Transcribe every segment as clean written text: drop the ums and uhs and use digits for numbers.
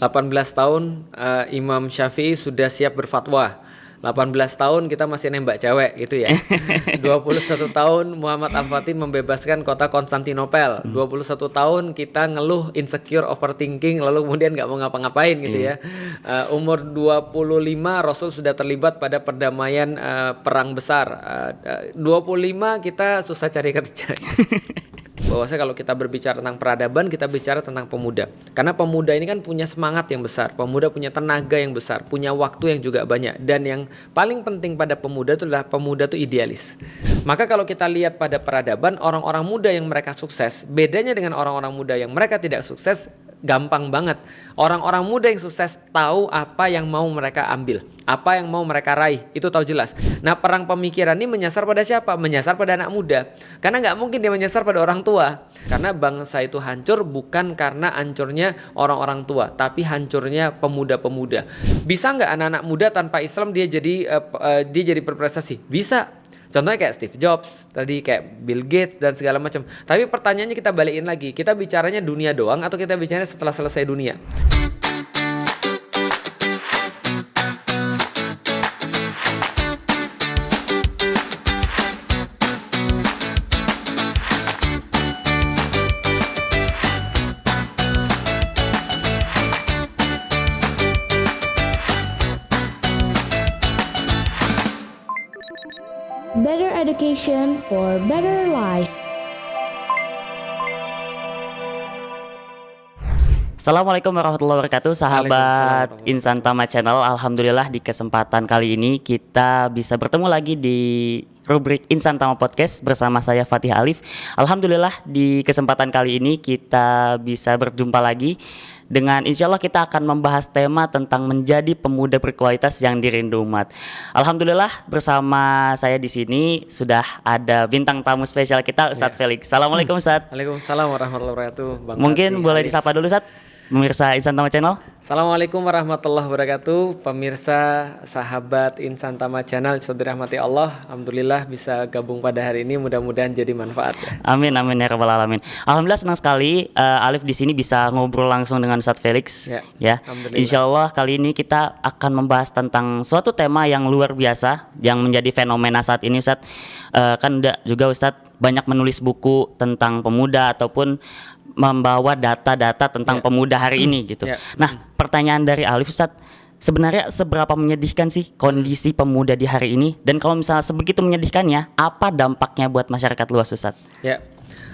18 tahun Imam Syafi'i sudah siap berfatwa. 18 tahun kita masih nembak cewek gitu ya. 21 tahun Muhammad Al-Fatih membebaskan kota Konstantinopel. 21 tahun kita ngeluh insecure, overthinking, lalu kemudian nggak mau ngapa-ngapain gitu ya. Umur 25 Rasul sudah terlibat pada perdamaian perang besar. 25 kita susah cari kerja. Bahwasanya kalau kita berbicara tentang peradaban, kita bicara tentang pemuda. Karena pemuda ini kan punya semangat yang besar, pemuda punya tenaga yang besar, punya waktu yang juga banyak. Dan yang paling penting pada pemuda itu adalah pemuda itu idealis. Maka kalau kita lihat pada peradaban, orang-orang muda yang mereka sukses, bedanya dengan orang-orang muda yang mereka tidak sukses, gampang banget. Orang-orang muda yang sukses tahu apa yang mau mereka ambil, apa yang mau mereka raih, itu tahu jelas. Nah, perang pemikiran ini menyasar pada siapa? Menyasar pada anak muda. Karena nggak mungkin dia menyasar pada orang tua. Karena bangsa itu hancur bukan karena hancurnya orang-orang tua, tapi hancurnya pemuda-pemuda. Bisa nggak anak-anak muda tanpa Islam dia jadi berprestasi? Bisa. Contohnya kayak Steve Jobs, tadi kayak Bill Gates dan segala macam. Tapi pertanyaannya kita balikin lagi, kita bicaranya dunia doang atau kita bicaranya setelah selesai dunia? Better education for better life. Assalamualaikum warahmatullahi wabarakatuh, sahabat Insan Tama Channel. Alhamdulillah di kesempatan kali ini kita bisa bertemu lagi di rubrik Insan Tama Podcast bersama saya Fatih Alif. Alhamdulillah di kesempatan kali ini kita bisa berjumpa lagi dengan insya Allah kita akan membahas tema tentang menjadi pemuda berkualitas yang dirindu umat. Alhamdulillah bersama saya di sini sudah ada bintang tamu spesial kita, Ustadz Felix. Assalamualaikum Ustadz. Waalaikumsalam warahmatullahi wabarakatuh. Mungkin boleh disapa dulu Ustadz, pemirsa Insan Tama Channel. Assalamualaikum warahmatullahi wabarakatuh. Pemirsa sahabat Insan Tama Channel, saudara rahmati Allah. Alhamdulillah bisa gabung pada hari ini, mudah-mudahan jadi manfaat ya. Amin amin ya rabbal alamin. Alhamdulillah senang sekali Alif di sini bisa ngobrol langsung dengan Ustadz Felix ya. Insya Allah kali ini kita akan membahas tentang suatu tema yang luar biasa yang menjadi fenomena saat ini Ustadz. Kan juga Ustadz banyak menulis buku tentang pemuda ataupun membawa data-data tentang pemuda hari ini gitu. Nah, pertanyaan dari Alif Ustadz, sebenarnya seberapa menyedihkan sih kondisi pemuda di hari ini? Dan kalau misalnya sebegitu menyedihkannya, apa dampaknya buat masyarakat luas Ustadz?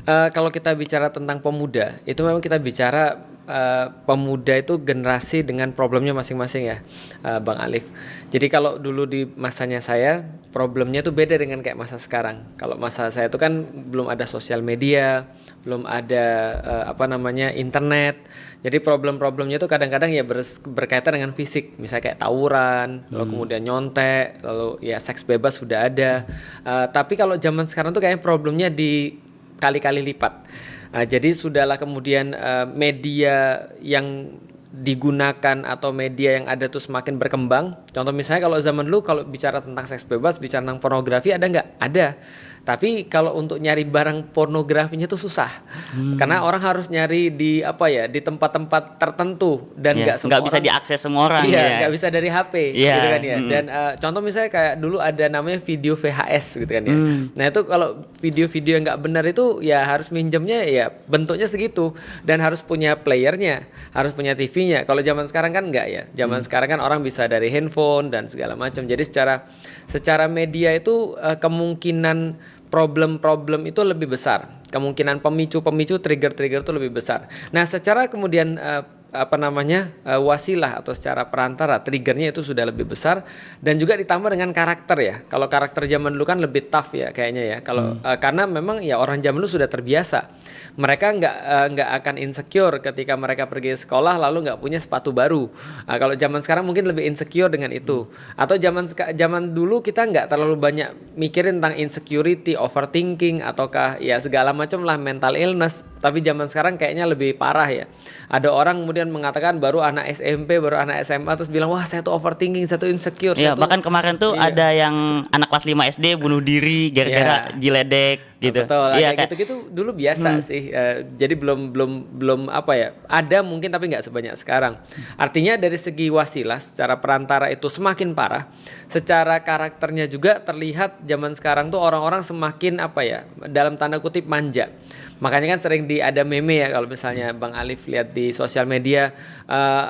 Kalau kita bicara tentang pemuda, itu memang kita bicara pemuda itu generasi dengan problemnya masing-masing ya, Bang Alif. Jadi kalau dulu di masanya saya, problemnya itu beda dengan kayak masa sekarang. Kalau masa saya itu kan belum ada sosial media, belum ada internet. Jadi problem-problemnya itu kadang-kadang ya berkaitan dengan fisik, misalnya kayak tawuran, lalu kemudian nyontek, lalu ya seks bebas sudah ada. Tapi kalau zaman sekarang tuh kayaknya problemnya kali-kali lipat. Jadi sudahlah kemudian media yang digunakan atau media yang ada tuh semakin berkembang. Contoh misalnya kalau zaman dulu kalau bicara tentang seks bebas, bicara tentang pornografi ada nggak? Ada. Tapi kalau untuk nyari barang pornografinya tuh susah. Karena orang harus nyari di tempat-tempat tertentu dan nggak bisa diakses semua orang. Nggak bisa dari HP gitu kan ya. Dan contoh misalnya kayak dulu ada namanya video VHS gitu kan ya. Nah itu kalau video-video yang nggak benar itu ya harus minjemnya ya bentuknya segitu dan harus punya playernya, harus punya TV-nya. Kalau zaman sekarang kan nggak ya. Zaman sekarang kan orang bisa dari handphone dan segala macam. Jadi secara media itu kemungkinan problem-problem itu lebih besar. Kemungkinan pemicu-pemicu, trigger-trigger itu lebih besar. Nah, secara kemudian wasilah atau secara perantara triggernya itu sudah lebih besar dan juga ditambah dengan karakter ya. Kalau karakter zaman dulu kan lebih tough ya kayaknya ya. Kalau karena memang ya orang zaman dulu sudah terbiasa. Mereka nggak akan insecure ketika mereka pergi sekolah lalu nggak punya sepatu baru. Kalau zaman sekarang mungkin lebih insecure dengan itu. Atau zaman dulu kita nggak terlalu banyak mikirin tentang insecurity, overthinking ataukah ya segala macam lah mental illness. Tapi zaman sekarang kayaknya lebih parah ya. Ada orang kemudian mengatakan baru anak SMP, baru anak SMA terus bilang wah saya tuh overthinking, saya tuh insecure. Bahkan kemarin tuh ada yang anak kelas 5 SD bunuh diri gara-gara diledek. gitu. Betul. Iya, Kayak gitu-gitu dulu biasa sih. Jadi belum apa ya? Ada mungkin tapi nggak sebanyak sekarang. Artinya dari segi wasilah secara perantara itu semakin parah. Secara karakternya juga terlihat zaman sekarang tuh orang-orang semakin apa ya? Dalam tanda kutip manja. Makanya kan sering ada meme ya kalau misalnya Bang Alif lihat di sosial media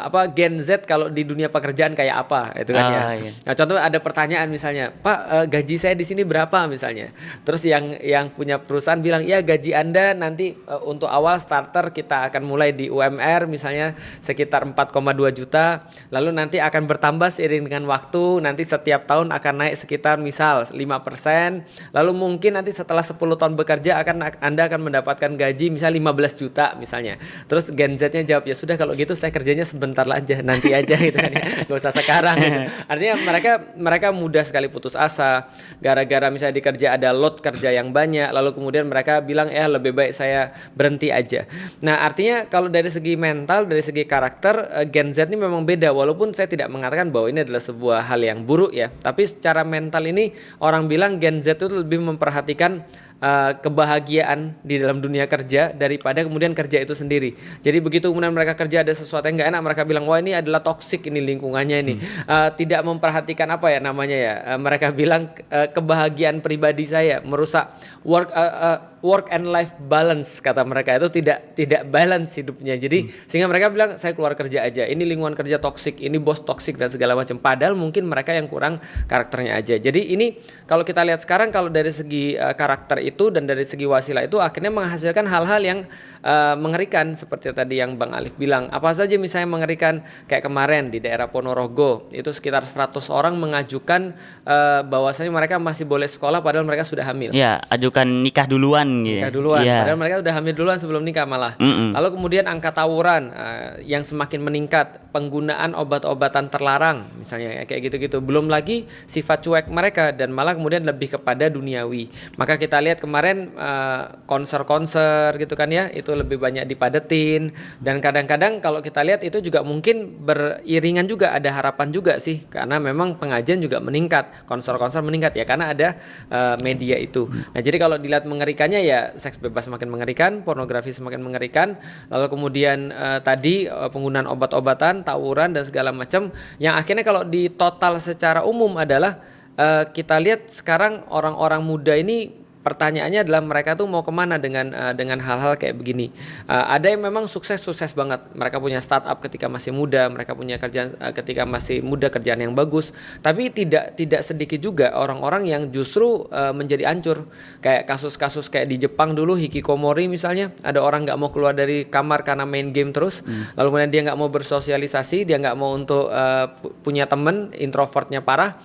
apa Gen Z kalau di dunia pekerjaan kayak apa itu kan ya. Iya. Nah, contoh ada pertanyaan misalnya, "Pak, gaji saya di sini berapa?" misalnya. Terus yang punya perusahaan bilang, "Ya, gaji Anda nanti untuk awal starter kita akan mulai di UMR misalnya sekitar 4,2 juta, lalu nanti akan bertambah seiring dengan waktu, nanti setiap tahun akan naik sekitar misal 5%, lalu mungkin nanti setelah 10 tahun bekerja Anda akan mendapatkan gaji misalnya 15 juta misalnya." Terus Gen Z-nya jawab, "Ya sudah kalau gitu saya kerjanya sebentar aja, nanti aja gitu kan ya. Gak usah sekarang." Gitu. Artinya mereka mudah sekali putus asa gara-gara misalnya di kerja ada load kerja yang banyak, lalu kemudian mereka bilang lebih baik saya berhenti aja. Nah, artinya kalau dari segi mental, dari segi karakter Gen Z ini memang beda, walaupun saya tidak mengatakan bahwa ini adalah sebuah hal yang buruk ya, tapi secara mental ini orang bilang Gen Z itu lebih memperhatikan kebahagiaan di dalam dunia kerja daripada kemudian kerja itu sendiri. Jadi begitu kemudian mereka kerja ada sesuatu yang nggak enak, mereka bilang wah ini adalah toksik ini lingkungannya ini. Tidak memperhatikan apa ya namanya ya. Mereka bilang kebahagiaan pribadi saya merusak work and life balance, kata mereka itu tidak balance hidupnya. Jadi sehingga mereka bilang saya keluar kerja aja. Ini lingkungan kerja toksik, ini bos toksik dan segala macam. Padahal mungkin mereka yang kurang karakternya aja. Jadi ini kalau kita lihat sekarang kalau dari segi karakter itu dan dari segi wasilah itu akhirnya menghasilkan hal-hal yang mengerikan seperti tadi yang Bang Alif bilang. Apa saja misalnya mengerikan kayak kemarin di daerah Ponorogo itu sekitar 100 orang mengajukan bahwasanya mereka masih boleh sekolah padahal mereka sudah hamil. Ya, ajukan nikah duluan gitu. Nikah duluan, ya. padahal mereka udah hamil duluan sebelum nikah malah. Lalu kemudian angka tawuran yang semakin meningkat, penggunaan obat-obatan terlarang misalnya kayak gitu-gitu. Belum lagi sifat cuek mereka dan malah kemudian lebih kepada duniawi. Maka kita lihat kemarin konser-konser gitu kan ya, itu lebih banyak dipadetin dan kadang-kadang kalau kita lihat itu juga mungkin beriringan juga ada harapan juga sih karena memang pengajian juga meningkat, konser-konser meningkat ya karena ada media itu. Nah, jadi kalau dilihat mengerikannya ya seks bebas semakin mengerikan, pornografi semakin mengerikan, lalu kemudian tadi penggunaan obat-obatan, tawuran dan segala macam yang akhirnya kalau di total secara umum adalah kita lihat sekarang orang-orang muda ini pertanyaannya adalah mereka tuh mau kemana dengan hal-hal kayak begini. Ada yang memang sukses banget. Mereka punya startup ketika masih muda, mereka punya kerjaan ketika masih muda, kerjaan yang bagus. Tapi tidak sedikit juga orang-orang yang justru menjadi hancur. Kayak kasus-kasus kayak di Jepang dulu, hikikomori misalnya. Ada orang nggak mau keluar dari kamar karena main game terus. Lalu kemudian dia nggak mau bersosialisasi, dia nggak mau untuk punya teman, introvertnya parah.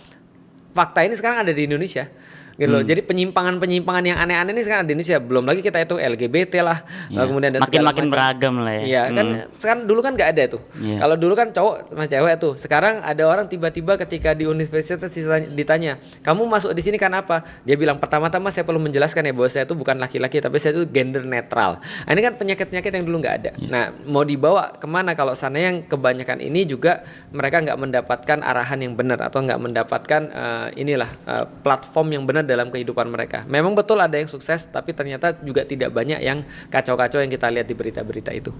Fakta ini sekarang ada di Indonesia. Gitu loh. Jadi penyimpangan yang aneh-aneh ini sekarang di Indonesia. Belum lagi kita itu LGBT lah, lalu kemudian ada makin beragam lah ya. Iya kan sekarang dulu kan nggak ada tuh. Kalau dulu kan cowok sama cewek tuh. Sekarang ada orang tiba-tiba ketika di universitas ditanya, "Kamu masuk di sini kan apa?" Dia bilang, "Pertama-tama saya perlu menjelaskan ya bahwa saya itu bukan laki-laki tapi saya itu gender netral." Nah, ini kan penyakit-penyakit yang dulu nggak ada. Nah, mau dibawa kemana kalau sana yang kebanyakan ini juga mereka nggak mendapatkan arahan yang benar atau nggak mendapatkan platform yang benar dalam kehidupan mereka. Memang betul ada yang sukses, tapi ternyata juga tidak banyak yang kacau-kacau yang kita lihat di berita-berita itu.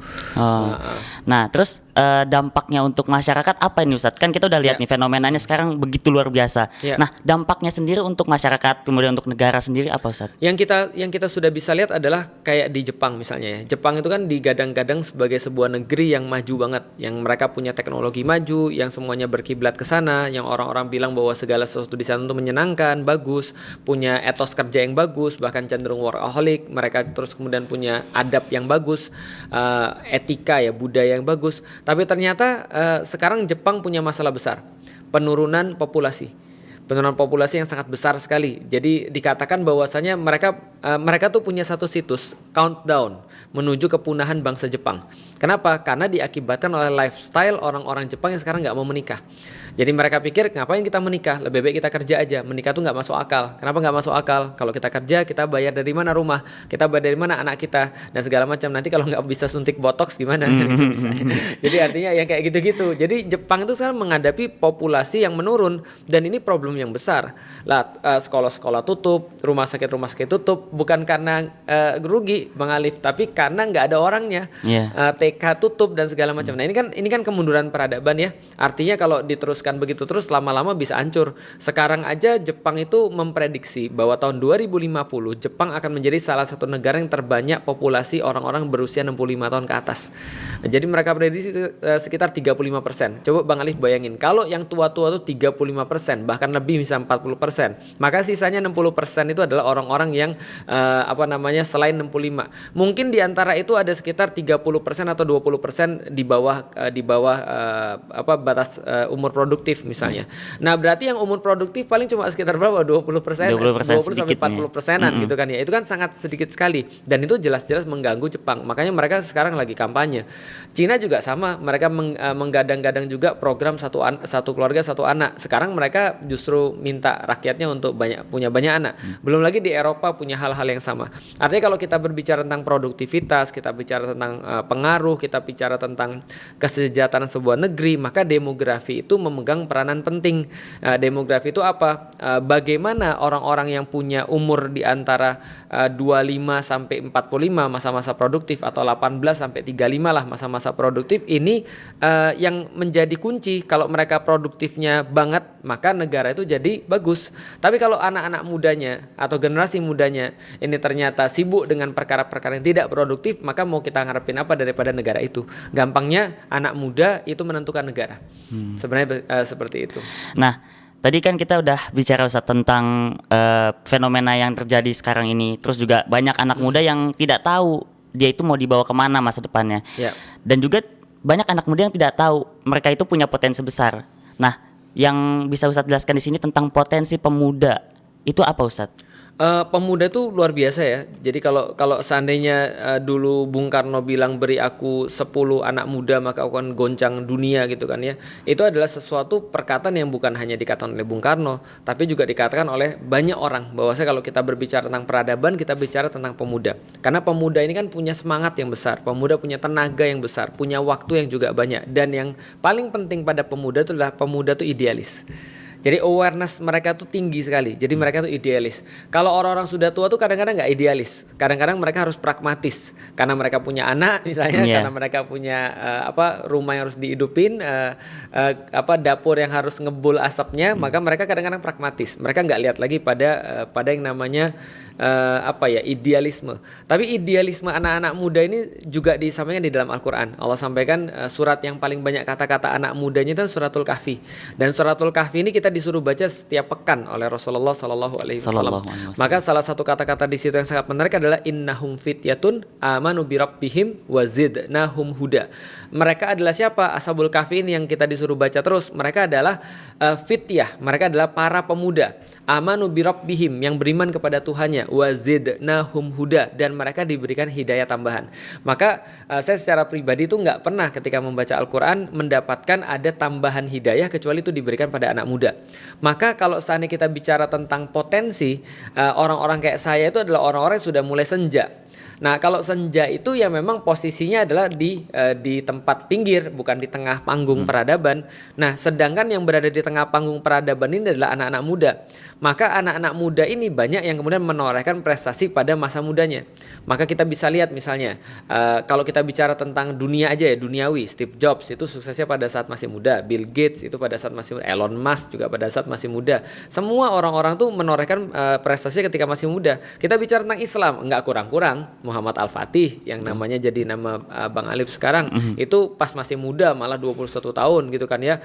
Nah, terus dampaknya untuk masyarakat apa ini Ustadz? Kan kita udah lihat nih fenomenanya sekarang begitu luar biasa. Nah, dampaknya sendiri untuk masyarakat, kemudian untuk negara sendiri apa Ustadz? Yang kita sudah bisa lihat adalah kayak di Jepang misalnya ya. Jepang itu kan digadang-gadang sebagai sebuah negeri yang maju banget, yang mereka punya teknologi maju, yang semuanya berkiblat ke sana, yang orang-orang bilang bahwa segala sesuatu di sana itu menyenangkan, bagus, punya etos kerja yang bagus, bahkan cenderung workaholic. Mereka terus kemudian punya adab yang bagus, etika ya, budaya yang bagus. Tapi ternyata sekarang Jepang punya masalah besar, penurunan populasi yang sangat besar sekali. Jadi dikatakan bahwasanya mereka tuh punya satu situs countdown menuju kepunahan bangsa Jepang. Kenapa? Karena diakibatkan oleh lifestyle orang-orang Jepang yang sekarang nggak mau menikah. Jadi mereka pikir ngapain kita menikah? Lebih baik kita kerja aja. Menikah tuh nggak masuk akal. Kenapa nggak masuk akal? Kalau kita kerja, kita bayar dari mana rumah? Kita bayar dari mana anak kita? Dan segala macam. Nanti kalau nggak bisa suntik botox gimana? Jadi artinya yang kayak gitu-gitu. Jadi Jepang itu sekarang menghadapi populasi yang menurun dan ini problem problem yang besar. Lah sekolah-sekolah tutup, rumah sakit tutup, bukan karena rugi Bang Alif, tapi karena nggak ada orangnya. TK tutup dan segala macam. Nah ini kan kemunduran peradaban ya. Artinya kalau diteruskan begitu terus lama-lama bisa hancur. Sekarang aja Jepang itu memprediksi bahwa tahun 2050 Jepang akan menjadi salah satu negara yang terbanyak populasi orang-orang berusia 65 tahun ke atas. Jadi mereka prediksi sekitar 35%. Coba Bang Alif bayangin, kalau yang tua-tua itu 35%, bahkan lebih bisa 40%, maka sisanya 60% itu adalah orang-orang yang selain 65. Mungkin di antara itu ada sekitar 30% atau 20% di bawah batas umur produktif misalnya. Nah, berarti yang umur produktif paling cuma sekitar berapa? 20%, 20 sampai 40%-an gitu kan ya. Itu kan sangat sedikit sekali dan itu jelas-jelas mengganggu Jepang. Makanya mereka sekarang lagi kampanye. Cina juga sama, mereka menggadang-gadang juga program satu keluarga satu anak. Sekarang mereka justru minta rakyatnya untuk punya banyak anak. Belum lagi di Eropa punya hal-hal yang sama. Artinya kalau kita berbicara tentang produktivitas, kita bicara tentang pengaruh, kita bicara tentang kesejahteraan sebuah negeri, maka demografi itu memegang peranan penting. Demografi itu apa? Bagaimana orang-orang yang punya umur di antara 25 sampai 45 masa-masa produktif atau 18 sampai 35 lah masa-masa produktif ini yang menjadi kunci. Kalau mereka produktifnya banget, maka negara itu jadi bagus. Tapi kalau anak-anak mudanya atau generasi mudanya ini ternyata sibuk dengan perkara-perkara yang tidak produktif, maka mau kita ngarepin apa daripada negara itu? Gampangnya anak muda itu menentukan negara. Sebenarnya seperti itu. Nah, tadi kan kita udah bicara Ustaz tentang fenomena yang terjadi sekarang ini. Terus juga banyak anak muda yang tidak tahu dia itu mau dibawa kemana masa depannya. Dan juga banyak anak muda yang tidak tahu mereka itu punya potensi besar. Nah, yang bisa Ustaz jelaskan di sini tentang potensi pemuda itu apa Ustaz? Pemuda itu luar biasa ya. Jadi kalau seandainya dulu Bung Karno bilang beri aku 10 anak muda maka aku akan goncang dunia gitu kan ya. Itu adalah sesuatu perkataan yang bukan hanya dikatakan oleh Bung Karno, tapi juga dikatakan oleh banyak orang. Bahwasanya kalau kita berbicara tentang peradaban, kita bicara tentang pemuda. Karena pemuda ini kan punya semangat yang besar, pemuda punya tenaga yang besar, punya waktu yang juga banyak. Dan yang paling penting pada pemuda itu adalah pemuda itu idealis. Jadi awareness mereka tuh tinggi sekali. Jadi mereka tuh idealis. Kalau orang-orang sudah tua tuh kadang-kadang nggak idealis. Kadang-kadang mereka harus pragmatis. Karena mereka punya anak misalnya, karena mereka punya rumah yang harus dihidupin, dapur yang harus ngebul asapnya, maka mereka kadang-kadang pragmatis. Mereka nggak lihat lagi pada yang namanya idealisme. Tapi idealisme anak-anak muda ini juga disampaikan di dalam Al-Quran. Allah sampaikan surat yang paling banyak kata-kata anak mudanya itu suratul Kahfi. Dan suratul Kahfi ini kita disuruh baca setiap pekan oleh Rasulullah Sallallahu Alaihi Wasallam. Maka salah satu kata-kata di situ yang sangat menarik adalah innahum fityatun amanu birabbihim wazidnahum huda. Mereka adalah siapa? Ashabul Kahfi ini yang kita disuruh baca terus. Mereka adalah fityah. Mereka adalah para pemuda. Amanu birabbihim, yang beriman kepada Tuhannya, wazidnahum huda, dan mereka diberikan hidayah tambahan. Maka saya secara pribadi itu nggak pernah ketika membaca Al-Quran mendapatkan ada tambahan hidayah kecuali itu diberikan pada anak muda. Maka kalau seandainya kita bicara tentang potensi, orang-orang kayak saya itu adalah orang-orang yang sudah mulai senja. Nah, kalau senja itu ya memang posisinya adalah di tempat pinggir, bukan di tengah panggung peradaban. Nah, sedangkan yang berada di tengah panggung peradaban ini adalah anak-anak muda. Maka anak-anak muda ini banyak yang kemudian menorehkan prestasi pada masa mudanya. Maka kita bisa lihat misalnya, kalau kita bicara tentang dunia aja ya, duniawi, Steve Jobs itu suksesnya pada saat masih muda, Bill Gates itu pada saat masih muda, Elon Musk juga pada saat masih muda. Semua orang-orang tuh menorehkan prestasi ketika masih muda. Kita bicara tentang Islam, enggak kurang-kurang Muhammad Al-Fatih yang namanya jadi nama Bang Alif sekarang, itu pas masih muda malah 21 tahun gitu kan ya.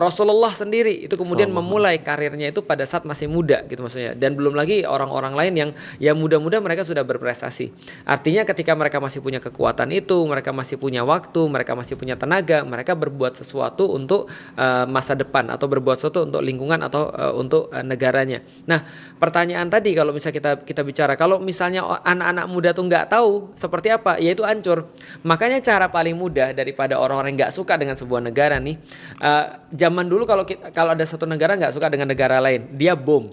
Rasulullah sendiri itu kemudian memulai karirnya itu pada saat masih muda gitu maksudnya. Dan belum lagi orang-orang lain yang ya muda-muda mereka sudah berprestasi. Artinya ketika mereka masih punya kekuatan itu, mereka masih punya waktu, mereka masih punya tenaga, mereka berbuat sesuatu untuk masa depan atau berbuat sesuatu untuk lingkungan atau untuk negaranya. Nah, pertanyaan tadi kalau misalnya kita bicara, kalau misalnya anak-anak muda tuh nggak tahu seperti apa, yaitu hancur. Makanya cara paling mudah daripada orang-orang yang nggak suka dengan sebuah negara nih, zaman dulu kalau ada satu negara nggak suka dengan negara lain, dia bom.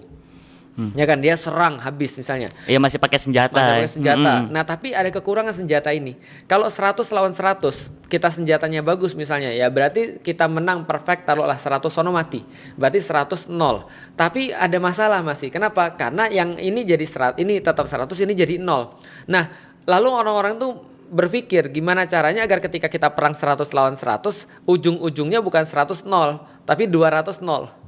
Ya kan, dia serang habis misalnya. Iya, masih pakai senjata. Masih pakai senjata. Nah, tapi ada kekurangan senjata ini. Kalau 100 lawan 100, kita senjatanya bagus misalnya, ya berarti kita menang perfect, taruhlah 100 sono mati. Berarti 100 0. Tapi ada masalah masih. Kenapa? Karena yang ini jadi 100, ini tetap 100, ini jadi 0. Nah, lalu orang-orang tuh berpikir gimana caranya agar ketika kita perang 100 lawan 100, ujung-ujungnya bukan 100 0, tapi 200 0.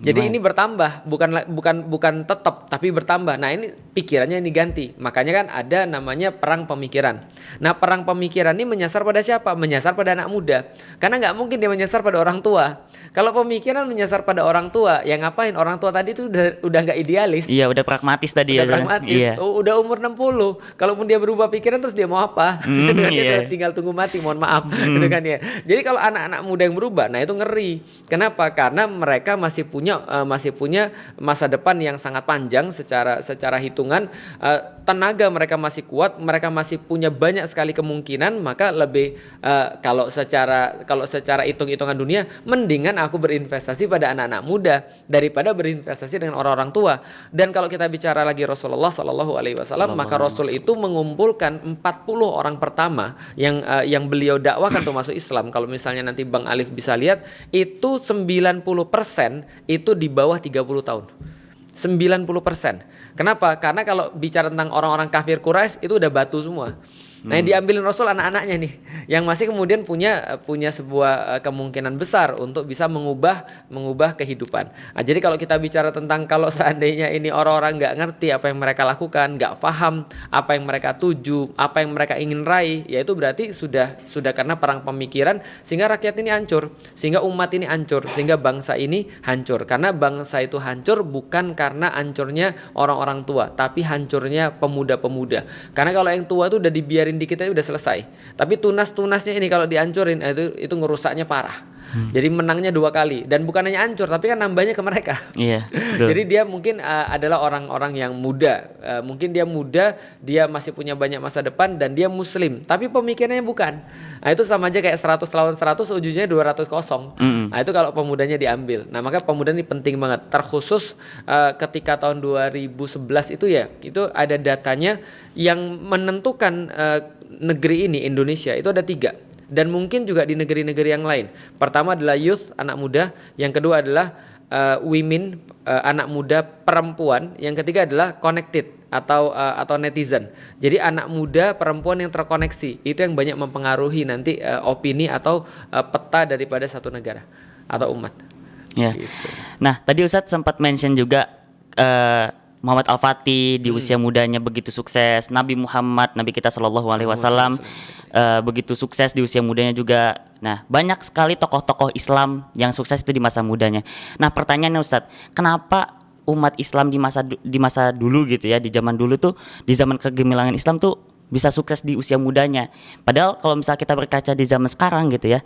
Jadi ini bertambah, bukan tetap, tapi bertambah. Nah, ini pikirannya ini ganti. Makanya kan ada namanya perang pemikiran. Nah, perang pemikiran ini menyasar pada siapa? Menyasar pada anak muda. Karena nggak mungkin dia menyasar pada orang tua. Kalau pemikiran menyasar pada orang tua, ya ngapain? Orang tua tadi itu udah nggak idealis. Iya, udah pragmatis tadi udah ya. Pragmatis. Iya. Udah umur 60. Kalaupun dia berubah pikiran, terus dia mau apa? Iya. Tinggal tunggu mati, mohon maaf. Gitu kan ya. Jadi kalau anak-anak muda yang berubah, nah itu ngeri. Kenapa? Karena mereka masih punya masa depan yang sangat panjang secara hitungan, tenaga mereka masih kuat, mereka masih punya banyak sekali kemungkinan, maka lebih kalau secara hitung-hitungan dunia, mendingan aku berinvestasi pada anak-anak muda daripada berinvestasi dengan orang-orang tua. Dan kalau kita bicara lagi Rasulullah Shallallahu Alaihi Wasallam, maka Rasul itu mengumpulkan 40 orang pertama yang beliau dakwahkan untuk masuk Islam. Kalau misalnya nanti Bang Alif bisa lihat, itu 90% itu di bawah 30 tahun. 90%. Kenapa? Karena kalau bicara tentang orang-orang kafir Quraisy itu udah batu semua. Nah, yang diambilin Rasul anak-anaknya nih, yang masih kemudian punya sebuah kemungkinan besar untuk bisa mengubah kehidupan. Nah, jadi kalau kita bicara tentang kalau seandainya ini orang-orang nggak ngerti apa yang mereka lakukan, nggak paham apa yang mereka tuju, apa yang mereka ingin raih, ya itu berarti sudah karena perang pemikiran, sehingga rakyat ini hancur, sehingga umat ini hancur, sehingga bangsa ini hancur. Karena bangsa itu hancur bukan karena hancurnya orang-orang tua, tapi hancurnya pemuda-pemuda. Karena kalau yang tua itu udah dibiarin di kita udah selesai. Tapi tunas-tunasnya ini kalau dihancurin itu ngerusaknya parah. Jadi menangnya 2 kali, dan bukan hanya hancur tapi kan nambahnya ke mereka. Iya. Jadi dia mungkin adalah orang-orang yang muda. Mungkin dia muda, dia masih punya banyak masa depan dan dia muslim, tapi pemikirannya bukan. Nah, itu sama aja kayak 100 lawan 100, ujungnya 200-0. Nah, itu kalau pemudanya diambil. Nah, maka pemuda ini penting banget. Terkhusus ketika tahun 2011 itu ya, itu ada datanya yang menentukan negeri ini, Indonesia, itu ada 3. Dan mungkin juga di negeri-negeri yang lain. Pertama adalah youth, anak muda. Yang kedua adalah women, anak muda perempuan. Yang ketiga adalah connected atau netizen. Jadi anak muda perempuan yang terkoneksi, itu yang banyak mempengaruhi nanti opini atau peta daripada satu negara atau umat. Ya. Gitu. Nah, tadi Ustadz sempat mention juga Muhammad Al-Fatih di usia mudanya begitu sukses, Nabi Muhammad, Nabi kita Shallallahu Alaihi Wasallam begitu sukses di usia mudanya juga. Nah, banyak sekali tokoh-tokoh Islam yang sukses itu di masa mudanya. Nah, pertanyaannya Ustadz, kenapa umat Islam di masa dulu gitu ya, di zaman dulu tuh, di zaman kegemilangan Islam tuh bisa sukses di usia mudanya? Padahal kalau misalnya kita berkaca di zaman sekarang gitu ya,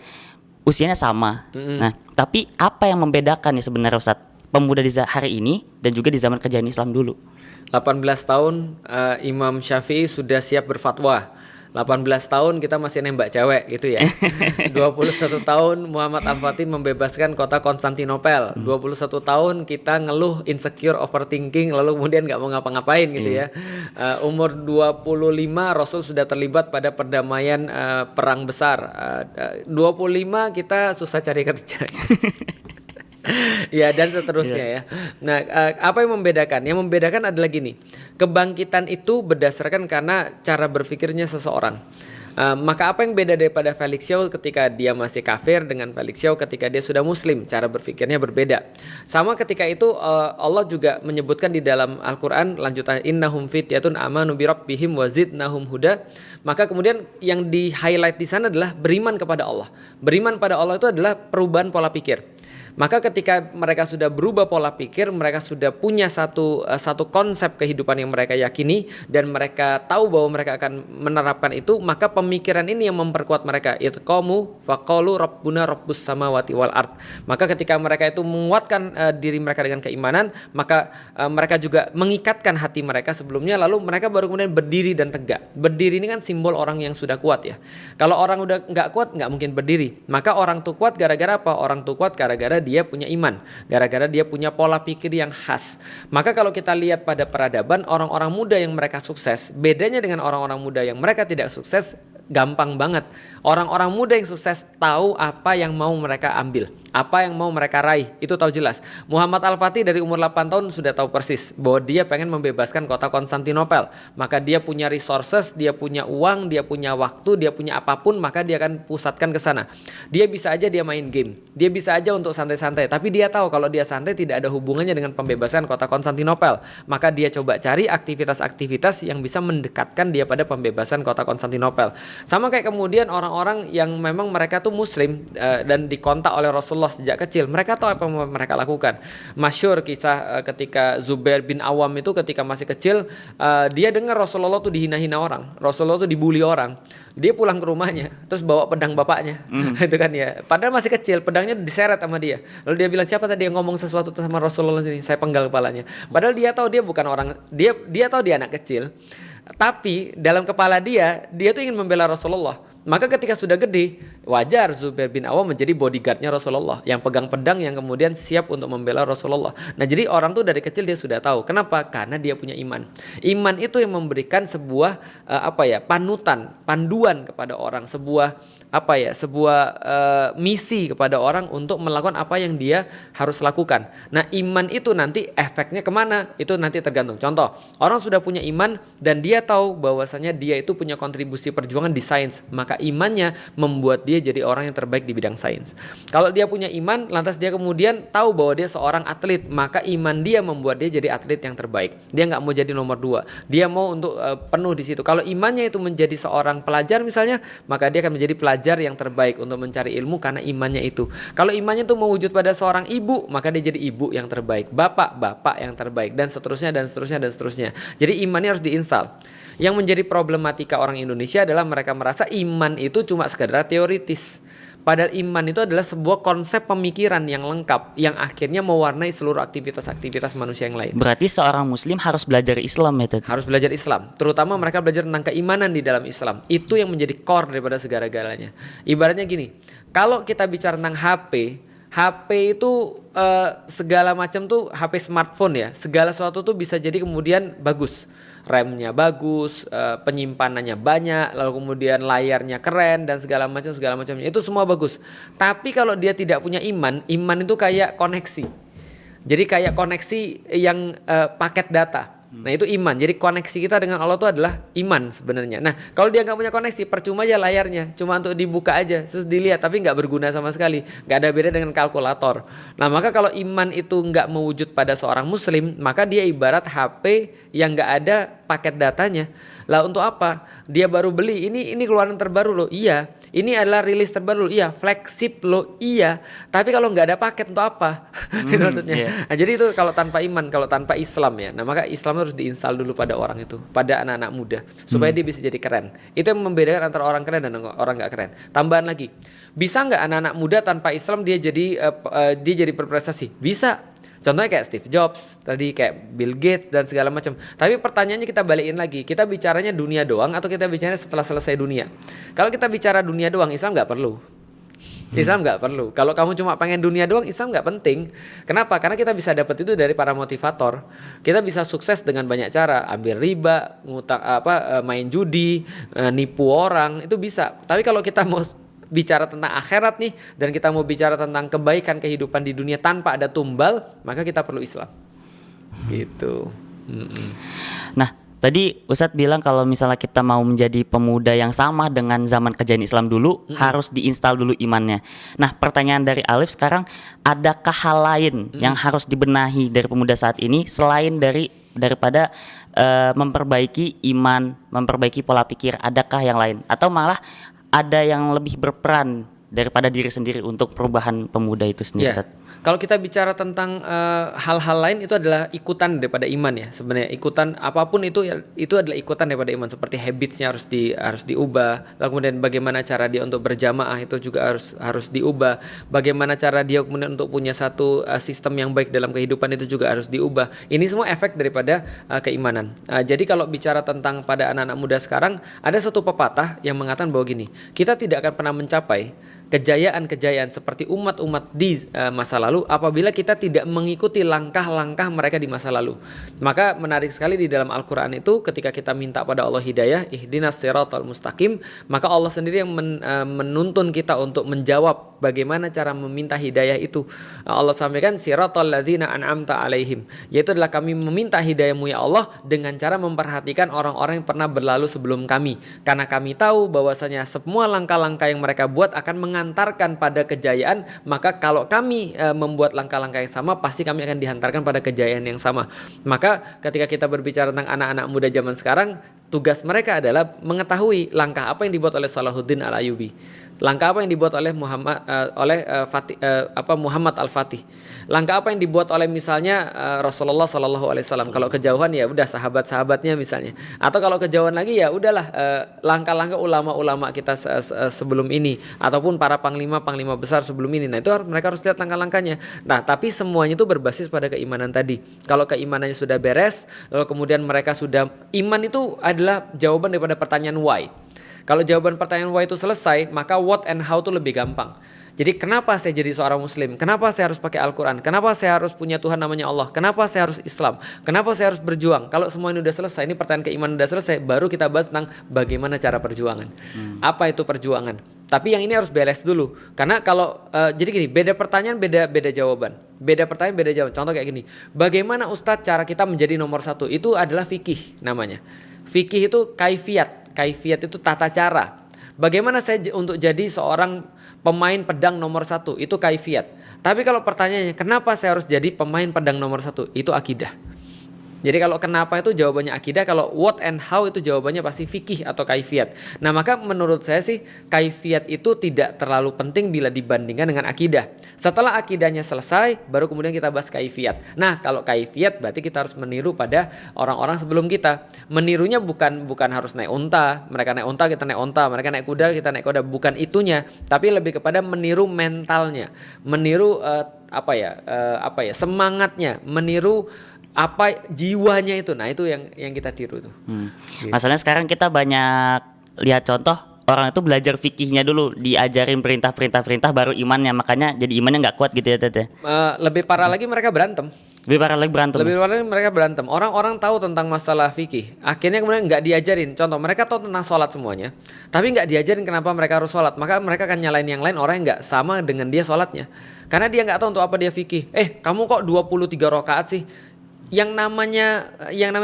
usianya sama. Nah, tapi apa yang membedakan nih sebenarnya Ustadz, pemuda di hari ini dan juga di zaman kejayaan Islam dulu? 18 tahun Imam Syafi'i sudah siap berfatwa. 18 tahun kita masih nembak cewek gitu ya. 21 tahun Muhammad Al-Fatih membebaskan kota Konstantinopel. 21 tahun kita ngeluh insecure, overthinking, lalu kemudian nggak mau ngapa-ngapain gitu ya. Umur 25 Rasul sudah terlibat pada perdamaian perang besar. 25 kita susah cari kerja. Ya, dan seterusnya ya. Nah, apa yang membedakan? Yang membedakan adalah gini. Kebangkitan itu berdasarkan karena cara berpikirnya seseorang. Maka apa yang beda daripada Felix Xiao ketika dia masih kafir dengan Felix Xiao ketika dia sudah muslim? Cara berpikirnya berbeda. Sama ketika itu Allah juga menyebutkan di dalam Al-Quran lanjutan innahum fityatun amanu bi rabbihim wa zidnahum huda. Maka kemudian yang di highlight di sana adalah beriman kepada Allah. Beriman pada Allah itu adalah perubahan pola pikir. Maka ketika mereka sudah berubah pola pikir, mereka sudah punya satu konsep kehidupan yang mereka yakini dan mereka tahu bahwa mereka akan menerapkan itu, maka pemikiran ini yang memperkuat mereka. Itqamu faqalu rabbuna rabbus samawati wal ard. Maka ketika mereka itu menguatkan diri mereka dengan keimanan, maka mereka juga mengikatkan hati mereka sebelumnya, lalu mereka baru kemudian berdiri dan tegak. Berdiri ini kan simbol orang yang sudah kuat ya. Kalau orang udah nggak kuat, nggak mungkin berdiri. Maka orang tuh kuat gara-gara apa? Orang tuh kuat gara-gara dia punya iman, gara-gara dia punya pola pikir yang khas. Maka kalau kita lihat pada peradaban, orang-orang muda yang mereka sukses, bedanya dengan orang-orang muda yang mereka tidak sukses gampang banget. Orang-orang muda yang sukses tahu apa yang mau mereka ambil, apa yang mau mereka raih, itu tahu jelas. Muhammad Al-Fatih dari umur 8 tahun sudah tahu persis bahwa dia pengen membebaskan kota Konstantinopel. Maka dia punya resources, dia punya uang, dia punya waktu, dia punya apapun, maka dia akan pusatkan ke sana. Dia bisa aja dia main game, dia bisa aja untuk santai-santai, tapi dia tahu kalau dia santai tidak ada hubungannya dengan pembebasan kota Konstantinopel. Maka dia coba cari aktivitas-aktivitas yang bisa mendekatkan dia pada pembebasan kota Konstantinopel. Sama kayak kemudian orang-orang yang memang mereka tuh muslim dan dikontak oleh Rasulullah sejak kecil, mereka tahu apa yang mereka lakukan. Masyhur kisah ketika Zubair bin Awam itu ketika masih kecil, dia dengar Rasulullah tuh dihina-hina orang, Rasulullah tuh dibully orang. Dia pulang ke rumahnya terus bawa pedang bapaknya. Itu kan ya, padahal masih kecil, pedangnya diseret sama dia. Lalu dia bilang, siapa tadi yang ngomong sesuatu sama Rasulullah sini? Saya penggal kepalanya. Padahal dia tahu dia bukan orang, dia tahu dia anak kecil. Tapi dalam kepala dia tuh ingin membela Rasulullah. Maka ketika sudah gede, wajar Zubair bin Awam menjadi bodyguardnya Rasulullah, yang pegang pedang, yang kemudian siap untuk membela Rasulullah. Nah, jadi orang tuh dari kecil dia sudah tahu. Kenapa? Karena dia punya iman. Iman itu yang memberikan sebuah panutan, panduan kepada orang, sebuah misi kepada orang untuk melakukan apa yang dia harus lakukan. Nah, iman itu nanti efeknya kemana? Itu nanti tergantung. Contoh, orang sudah punya iman dan dia tahu bahwasanya dia itu punya kontribusi perjuangan di sains, maka imannya membuat dia jadi orang yang terbaik di bidang sains. Kalau dia punya iman, lantas dia kemudian tahu bahwa dia seorang atlet, maka iman dia membuat dia jadi atlet yang terbaik. Dia nggak mau jadi nomor 2, dia mau untuk penuh di situ. Kalau imannya itu menjadi seorang pelajar misalnya, maka dia akan menjadi pelajar yang terbaik untuk mencari ilmu karena imannya itu. Kalau imannya itu mewujud pada seorang ibu, maka dia jadi ibu yang terbaik, bapak yang terbaik, dan seterusnya dan seterusnya dan seterusnya. Jadi imannya harus diinstal. Yang menjadi problematika orang Indonesia adalah mereka merasa iman itu cuma sekedar teoritis. Padahal iman itu adalah sebuah konsep pemikiran yang lengkap, yang akhirnya mewarnai seluruh aktivitas-aktivitas manusia yang lain. Berarti seorang muslim harus belajar Islam ya Tad? Harus belajar Islam, terutama mereka belajar tentang keimanan di dalam Islam. Itu yang menjadi core daripada segala-galanya. Ibaratnya gini, kalau kita bicara tentang HP itu segala macam tuh, HP smartphone ya, segala sesuatu tuh bisa jadi kemudian bagus. remnya bagus, penyimpanannya banyak, lalu kemudian layarnya keren dan segala macamnya, itu semua bagus. Tapi kalau dia tidak punya iman itu kayak koneksi. Jadi kayak koneksi yang paket data. Nah itu iman. Jadi koneksi kita dengan Allah itu adalah iman sebenarnya. Nah kalau dia nggak punya koneksi, percuma aja layarnya, cuma untuk dibuka aja terus dilihat, tapi nggak berguna sama sekali. Nggak ada beda dengan kalkulator. Nah maka kalau iman itu nggak mewujud pada seorang muslim, maka dia ibarat HP yang nggak ada paket datanya. Lah untuk apa? Dia baru beli, ini keluaran terbaru loh, iya. Ini adalah rilis terbaru loh, iya. Flagship loh, iya. Tapi kalau nggak ada paket untuk apa? Maksudnya. Yeah. Nah, jadi itu kalau tanpa iman, kalau tanpa Islam ya. Nah maka Islam harus diinstal dulu pada orang itu, pada anak-anak muda, supaya dia bisa jadi keren. Itu yang membedakan antara orang keren dan orang nggak keren. Tambahan lagi, bisa nggak anak-anak muda tanpa Islam dia jadi berprestasi? Bisa. Contohnya kayak Steve Jobs, tadi kayak Bill Gates dan segala macam. Tapi pertanyaannya kita balikin lagi, kita bicaranya dunia doang atau kita bicaranya setelah selesai dunia? Kalau kita bicara dunia doang, Islam nggak perlu. Islam nggak perlu. Kalau kamu cuma pengen dunia doang, Islam nggak penting. Kenapa? Karena kita bisa dapat itu dari para motivator. Kita bisa sukses dengan banyak cara, ambil riba, main judi, nipu orang, itu bisa. Tapi kalau kita mau bicara tentang akhirat nih, dan kita mau bicara tentang kebaikan kehidupan di dunia tanpa ada tumbal, maka kita perlu Islam. Gitu. Nah, tadi Ustadz bilang kalau misalnya kita mau menjadi pemuda yang sama dengan zaman kejayaan Islam dulu, harus diinstal dulu imannya. Nah, pertanyaan dari Alif sekarang, adakah hal lain yang harus dibenahi dari pemuda saat ini selain daripada memperbaiki iman, memperbaiki pola pikir? Adakah yang lain? Atau malah ada yang lebih berperan daripada diri sendiri untuk perubahan pemuda itu sendiri? Yeah. Kalau kita bicara tentang hal-hal lain, itu adalah ikutan daripada iman ya. Sebenarnya ikutan apapun itu adalah ikutan daripada iman. Seperti habitsnya harus diubah. Lalu kemudian bagaimana cara dia untuk berjamaah itu juga harus diubah. Bagaimana cara dia kemudian untuk punya satu sistem yang baik dalam kehidupan itu juga harus diubah. Ini semua efek daripada keimanan. Jadi kalau bicara tentang pada anak-anak muda sekarang, ada satu pepatah yang mengatakan bahwa gini, kita tidak akan pernah mencapai kejayaan-kejayaan seperti umat-umat di masa lalu apabila kita tidak mengikuti langkah-langkah mereka di masa lalu. Maka menarik sekali di dalam Al-Quran itu ketika kita minta pada Allah hidayah, ihdinas siratal mustaqim, maka Allah sendiri yang menuntun kita untuk menjawab bagaimana cara meminta hidayah itu. Allah sampaikan siratal ladzina an'amta alaihim, yaitu adalah kami meminta hidayahmu ya Allah dengan cara memperhatikan orang-orang yang pernah berlalu sebelum kami, karena kami tahu bahwasanya semua langkah-langkah yang mereka buat akan mengantarkan pada kejayaan. Maka kalau kami membuat langkah-langkah yang sama, pasti kami akan dihantarkan pada kejayaan yang sama. Maka ketika kita berbicara tentang anak-anak muda zaman sekarang, tugas mereka adalah mengetahui langkah apa yang dibuat oleh Salahuddin Al-Ayyubi, langkah apa yang dibuat oleh Muhammad Muhammad Al-Fatih, langkah apa yang dibuat oleh misalnya Rasulullah Sallallahu Alaihi Wasallam. Kalau kejauhan ya udah sahabat-sahabatnya misalnya, atau kalau kejauhan lagi ya udahlah langkah-langkah ulama-ulama kita sebelum ini, ataupun para panglima-panglima besar sebelum ini. Nah itu mereka harus lihat langkah-langkahnya. Nah tapi semuanya itu berbasis pada keimanan tadi. Kalau keimanannya sudah beres, lalu kemudian mereka sudah, iman itu adalah jawaban daripada pertanyaan why. Kalau jawaban pertanyaan why itu selesai, maka what and how itu lebih gampang. Jadi kenapa saya jadi seorang muslim? Kenapa saya harus pakai Al-Quran? Kenapa saya harus punya Tuhan namanya Allah? Kenapa saya harus Islam? Kenapa saya harus berjuang? Kalau semua ini udah selesai, ini pertanyaan keimanan udah selesai, baru kita bahas tentang bagaimana cara perjuangan. Apa itu perjuangan? Tapi yang ini harus beres dulu. Karena kalau jadi gini, beda pertanyaan beda jawaban. Beda pertanyaan beda jawaban. Contoh kayak gini, bagaimana Ustadz cara kita menjadi nomor satu? Itu adalah fikih namanya. Fikih itu kaifiat. Kaifiat itu tata cara. Bagaimana saya untuk jadi seorang pemain pedang nomor satu? Itu kaifiat. Tapi kalau pertanyaannya kenapa saya harus jadi pemain pedang nomor satu? Itu akidah. Jadi kalau kenapa itu jawabannya akidah, kalau what and how itu jawabannya pasti fikih atau kaifiat. Nah maka menurut saya sih kaifiat itu tidak terlalu penting bila dibandingkan dengan akidah. Setelah akidahnya selesai, baru kemudian kita bahas kaifiat. Nah kalau kaifiat berarti kita harus meniru pada orang-orang sebelum kita. Menirunya bukan harus naik unta, mereka naik unta kita naik unta, mereka naik kuda kita naik kuda, bukan itunya. Tapi lebih kepada meniru mentalnya, meniru semangatnya, meniru apa jiwanya itu. Nah itu yang kita tiru tuh. Gitu. Masalahnya sekarang kita banyak lihat contoh orang itu belajar fikihnya dulu, diajarin perintah baru imannya, makanya jadi imannya nggak kuat gitu ya Tete. Lebih parah lagi mereka berantem. Lebih parah lagi mereka berantem. Orang-orang tahu tentang masalah fikih, akhirnya kemudian nggak diajarin. Contoh mereka tahu tentang sholat semuanya, tapi nggak diajarin kenapa mereka harus sholat. Maka mereka akan nyalain yang lain, orang yang nggak sama dengan dia sholatnya, karena dia nggak tahu untuk apa dia fikih. Kamu kok 23 rakaat sih? Yang namanya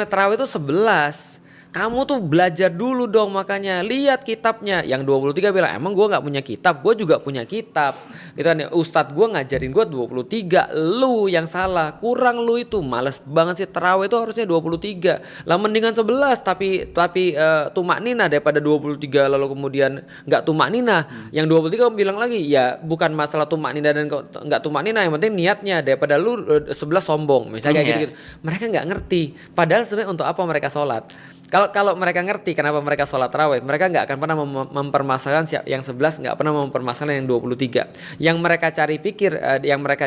tarawih itu 11. Kamu tuh belajar dulu dong, makanya lihat kitabnya. Yang 23 bilang, emang gue gak punya kitab? Gue juga punya kitab gitu kan. Ustadz gue ngajarin gue 23. Lu yang salah, kurang lu itu. Males banget sih, tarawih itu harusnya 23. Lah mendingan 11 tapi tumak nina daripada 23 lalu kemudian gak tumak nina. Yang 23 bilang lagi, ya bukan masalah tumak nina dan gak tumak nina, yang penting niatnya, daripada lu 11 sombong misalnya kayak gitu-gitu. Mereka gak ngerti, padahal sebenarnya untuk apa mereka sholat. Kalau mereka ngerti kenapa mereka sholat tarawih, mereka nggak akan pernah mempermasalahkan yang 11, nggak pernah mempermasalahkan yang 23. Yang mereka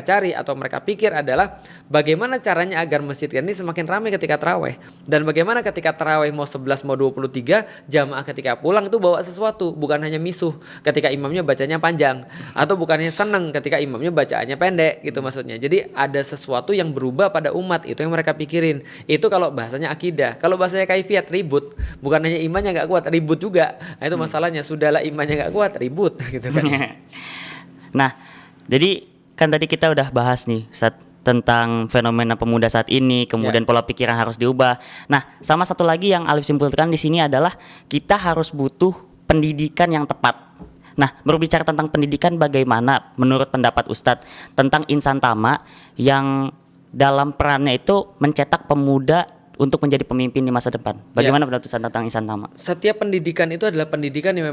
cari atau mereka pikir adalah bagaimana caranya agar masjid ini semakin ramai ketika tarawih, dan bagaimana ketika tarawih mau 11 mau 23 jamaah ketika pulang itu bawa sesuatu, bukan hanya misuh ketika imamnya bacanya panjang, atau bukannya senang ketika imamnya bacaannya pendek gitu maksudnya. Jadi ada sesuatu yang berubah pada umat, itu yang mereka pikirin. Itu kalau bahasanya akidah. Kalau bahasanya kaifiat, ribut. Bukan hanya imannya gak kuat, ribut juga. Nah itu masalahnya, sudahlah imannya gak kuat, ribut gitu kan. Nah jadi kan tadi kita udah bahas nih tentang fenomena pemuda saat ini, kemudian pola pikir yang harus diubah. Nah sama satu lagi yang Alif simpulkan di sini adalah kita harus butuh pendidikan yang tepat. Nah berbicara tentang pendidikan, bagaimana menurut pendapat Ustadz tentang Insan Tama yang dalam perannya itu mencetak pemuda untuk menjadi pemimpin di masa depan? Bagaimana pendapat Ustadz tentang Insan Tama? Setiap pendidikan itu adalah pendidikan yang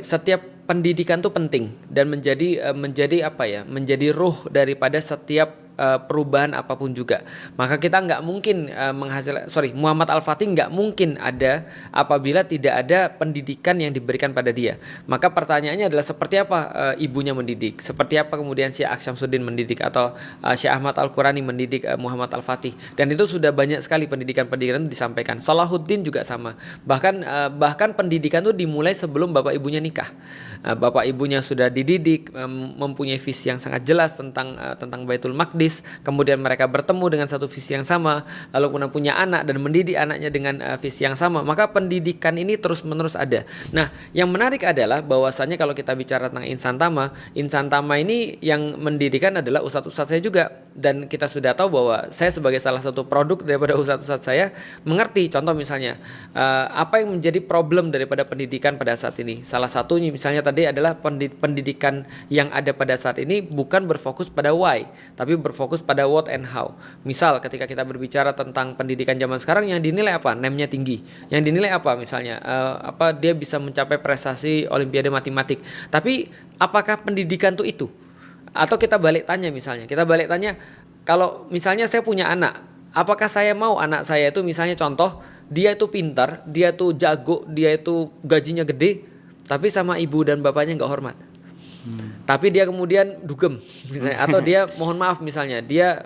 setiap pendidikan itu penting dan menjadi ruh daripada setiap perubahan apapun juga. Maka kita nggak mungkin Muhammad Al-Fatih nggak mungkin ada apabila tidak ada pendidikan yang diberikan pada dia. Maka pertanyaannya adalah seperti apa ibunya mendidik, seperti apa kemudian Syekh Syamsuddin mendidik, atau Syekh Ahmad Al-Qurani mendidik Muhammad Al-Fatih. Dan itu sudah banyak sekali pendidikan-pendidikan itu disampaikan. Salahuddin juga sama. Bahkan pendidikan itu dimulai sebelum bapak ibunya nikah. Bapak ibunya sudah dididik, mempunyai visi yang sangat jelas tentang Baitul Maqdis. Kemudian mereka bertemu dengan satu visi yang sama, lalu kemudian punya anak dan mendidik anaknya dengan visi yang sama. Maka pendidikan ini terus-menerus ada. Nah, yang menarik adalah bahwasannya kalau kita bicara tentang Insan Tama ini yang mendirikan adalah ustadz-ustadz saya juga. Dan kita sudah tahu bahwa saya sebagai salah satu produk daripada ustadz-ustadz saya mengerti. Contoh misalnya, apa yang menjadi problem daripada pendidikan pada saat ini. Salah satunya misalnya tadi adalah pendidikan yang ada pada saat ini bukan berfokus pada why, tapi berfokus pada what and how. Misal ketika kita berbicara tentang pendidikan zaman sekarang, yang dinilai apa? NEM-nya tinggi. Yang dinilai apa? Misalnya dia bisa mencapai prestasi olimpiade matematik. Tapi apakah pendidikan itu? Atau kita balik tanya, kalau misalnya saya punya anak, apakah saya mau anak saya itu misalnya contoh dia itu pintar, dia itu jago, dia itu gajinya gede, tapi sama ibu dan bapaknya nggak hormat. Tapi dia kemudian dugem misalnya, atau dia mohon maaf misalnya dia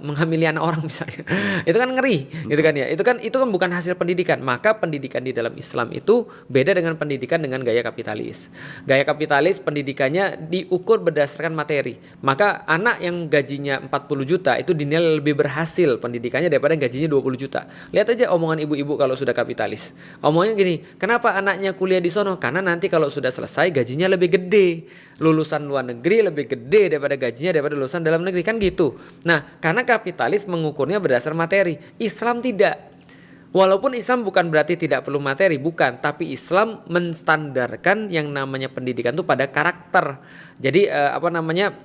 menghamili anak orang misalnya. Itu kan ngeri, gitu kan ya. Itu kan bukan hasil pendidikan. Maka pendidikan di dalam Islam itu beda dengan pendidikan dengan gaya kapitalis. Gaya kapitalis pendidikannya diukur berdasarkan materi. Maka anak yang gajinya 40 juta itu dinilai lebih berhasil pendidikannya daripada gajinya 20 juta. Lihat aja omongan ibu-ibu kalau sudah kapitalis. Omongannya gini, kenapa anaknya kuliah di sono? Karena nanti kalau sudah selesai gajinya lebih gede. Lulusan luar negeri lebih gede daripada gajinya daripada lulusan dalam negeri, kan gitu. Nah, karena kapitalis mengukurnya berdasar materi, Islam tidak. Walaupun Islam bukan berarti tidak perlu materi, bukan, tapi Islam menstandarkan yang namanya pendidikan itu pada karakter. Jadi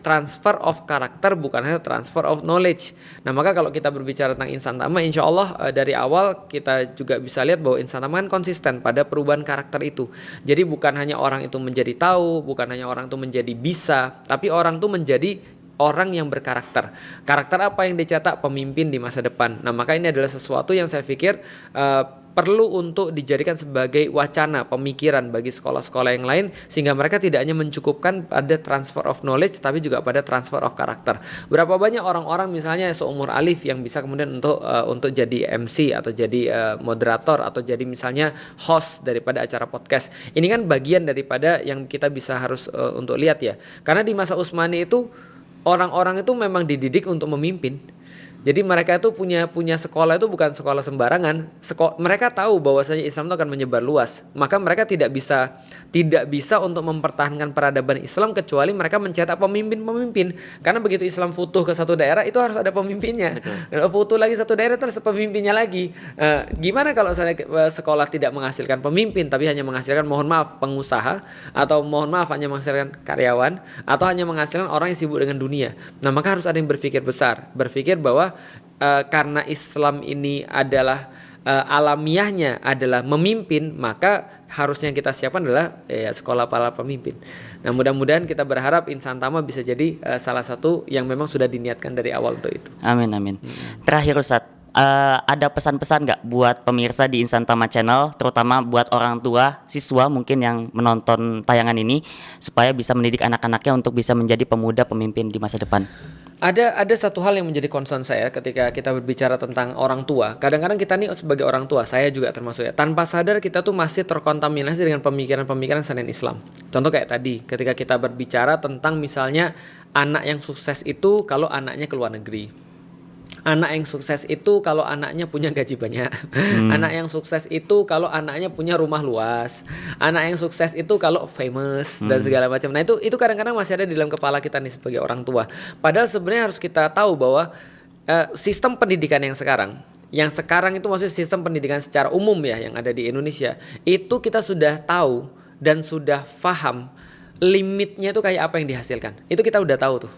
transfer of karakter, bukan hanya transfer of knowledge. Nah, maka kalau kita berbicara tentang Insan Tama, insya Allah dari awal kita juga bisa lihat bahwa Insan Tama kan konsisten pada perubahan karakter itu. Jadi bukan hanya orang itu menjadi tahu, bukan hanya orang itu menjadi bisa, tapi orang itu menjadi orang yang berkarakter. Karakter apa yang dicetak? Pemimpin di masa depan. Nah, maka ini adalah sesuatu yang saya pikir perlu untuk dijadikan sebagai wacana pemikiran bagi sekolah-sekolah yang lain, sehingga mereka tidak hanya mencukupkan pada transfer of knowledge, tapi juga pada transfer of karakter. Berapa banyak orang-orang misalnya seumur Alif yang bisa kemudian untuk jadi MC atau jadi moderator atau jadi misalnya host daripada acara podcast. Ini kan bagian daripada yang kita bisa harus untuk lihat ya. Karena di masa Utsmani itu orang-orang itu memang dididik untuk memimpin. Jadi mereka itu punya sekolah itu bukan sekolah sembarangan. Mereka tahu bahwasanya Islam itu akan menyebar luas. Maka mereka tidak bisa untuk mempertahankan peradaban Islam kecuali mereka mencetak pemimpin-pemimpin. Karena begitu Islam futuh ke satu daerah itu harus ada pemimpinnya. Dan futuh lagi satu daerah itu harus pemimpinnya lagi. Gimana kalau sekolah tidak menghasilkan pemimpin tapi hanya menghasilkan mohon maaf pengusaha, atau mohon maaf hanya menghasilkan karyawan, atau hanya menghasilkan orang yang sibuk dengan dunia. Nah, maka harus ada yang berpikir besar, berpikir bahwa karena Islam ini adalah alamiahnya adalah memimpin, maka harusnya kita siapkan adalah sekolah para pemimpin. Nah, mudah-mudahan kita berharap Insan Tama bisa jadi salah satu yang memang sudah diniatkan dari awal untuk itu. Amin. Terakhir Ustadz, ada pesan-pesan nggak buat pemirsa di Insan Tama Channel, terutama buat orang tua, siswa mungkin yang menonton tayangan ini, supaya bisa mendidik anak-anaknya untuk bisa menjadi pemuda pemimpin di masa depan? Ada satu hal yang menjadi concern saya ketika kita berbicara tentang orang tua. Kadang-kadang kita nih sebagai orang tua, saya juga termasuk ya, tanpa sadar kita tuh masih terkontaminasi dengan pemikiran-pemikiran selain Islam. Contoh kayak tadi, ketika kita berbicara tentang misalnya anak yang sukses itu kalau anaknya ke luar negeri. Anak yang sukses itu kalau anaknya punya gaji banyak. Anak yang sukses itu kalau anaknya punya rumah luas. Anak yang sukses itu kalau famous dan segala macam. Nah, itu kadang-kadang masih ada di dalam kepala kita nih sebagai orang tua. Padahal sebenarnya harus kita tahu bahwa sistem pendidikan yang sekarang itu maksudnya sistem pendidikan secara umum ya yang ada di Indonesia, itu kita sudah tahu dan sudah paham limitnya itu kayak apa yang dihasilkan. Itu kita udah tahu tuh.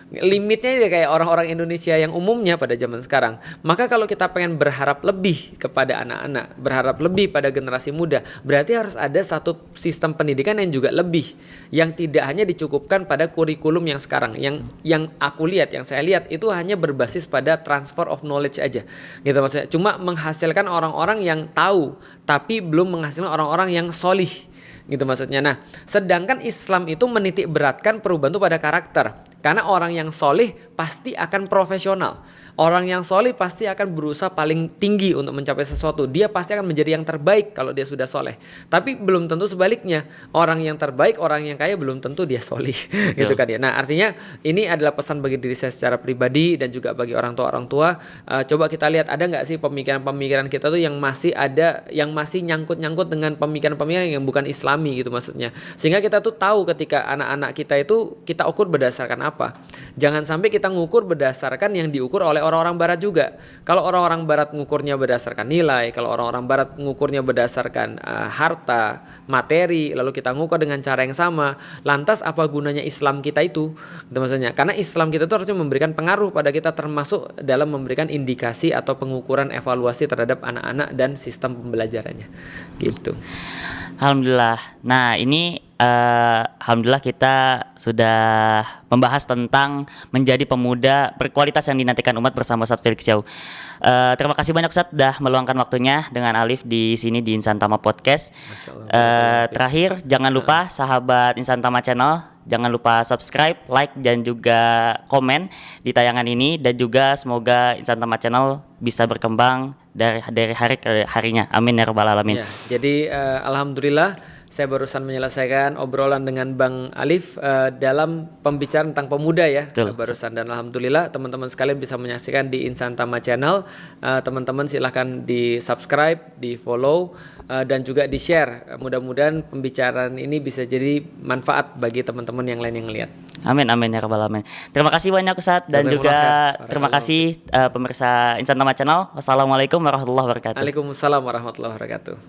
limitnya ya kayak orang-orang Indonesia yang umumnya pada zaman sekarang. Maka kalau kita pengen berharap lebih kepada anak-anak, berharap lebih pada generasi muda, berarti harus ada satu sistem pendidikan yang juga lebih, yang tidak hanya dicukupkan pada kurikulum yang sekarang. Yang aku lihat, yang saya lihat itu hanya berbasis pada transfer of knowledge aja, gitu maksudnya. Cuma menghasilkan orang-orang yang tahu, tapi belum menghasilkan orang-orang yang solih, gitu maksudnya. Nah, sedangkan Islam itu menitik beratkan perubahan itu pada karakter. Karena orang yang solih pasti akan profesional. Orang yang solih pasti akan berusaha paling tinggi untuk mencapai sesuatu. Dia pasti akan menjadi yang terbaik kalau dia sudah soleh. Tapi belum tentu sebaliknya. Orang yang terbaik, orang yang kaya belum tentu dia solih. Gitu kan ya. Nah, artinya ini adalah pesan bagi diri saya secara pribadi dan juga bagi orang tua. Coba kita lihat ada nggak sih pemikiran-pemikiran kita tuh yang masih ada, yang masih nyangkut-nyangkut dengan pemikiran-pemikiran yang bukan Islami gitu maksudnya. Sehingga kita tuh tahu ketika anak-anak kita itu kita ukur berdasarkan apa. Jangan sampai kita ngukur berdasarkan yang diukur oleh orang-orang barat juga. Kalau orang-orang barat ngukurnya berdasarkan nilai, kalau orang-orang barat ngukurnya berdasarkan harta, materi, lalu kita ngukur dengan cara yang sama, lantas apa gunanya Islam kita itu? Gitu maksudnya. Karena Islam kita itu harusnya memberikan pengaruh pada kita, termasuk dalam memberikan indikasi atau pengukuran evaluasi terhadap anak-anak dan sistem pembelajarannya. Gitu. Alhamdulillah. Nah, ini alhamdulillah kita sudah membahas tentang menjadi pemuda berkualitas yang dinantikan umat bersama Ustadz Felix Xiau. Terima kasih banyak Ustadz sudah meluangkan waktunya dengan Alif di sini di Insan Tama Podcast. Terakhir, jangan lupa sahabat Insan Tama Channel, jangan lupa subscribe, like dan juga komen di tayangan ini, dan juga semoga Insan Tama Channel bisa berkembang dari hari ke harinya. Amin ya rabbal alamin. Ya, jadi alhamdulillah saya barusan menyelesaikan obrolan dengan Bang Alif dalam pembicaraan tentang pemuda ya. Betul. Barusan, dan alhamdulillah teman-teman sekalian bisa menyaksikan di Insan Tama Channel. Teman-teman silahkan di subscribe, di follow, dan juga di share. Mudah-mudahan pembicaraan ini bisa jadi manfaat bagi teman-teman yang lain yang lihat. Amin amin ya rabbal alamin. Terima kasih banyak Ustadz, dan juga terima kasih pemirsa Insan Tama Channel. Wassalamualaikum warahmatullahi wabarakatuh. Waalaikumsalam warahmatullahi wabarakatuh.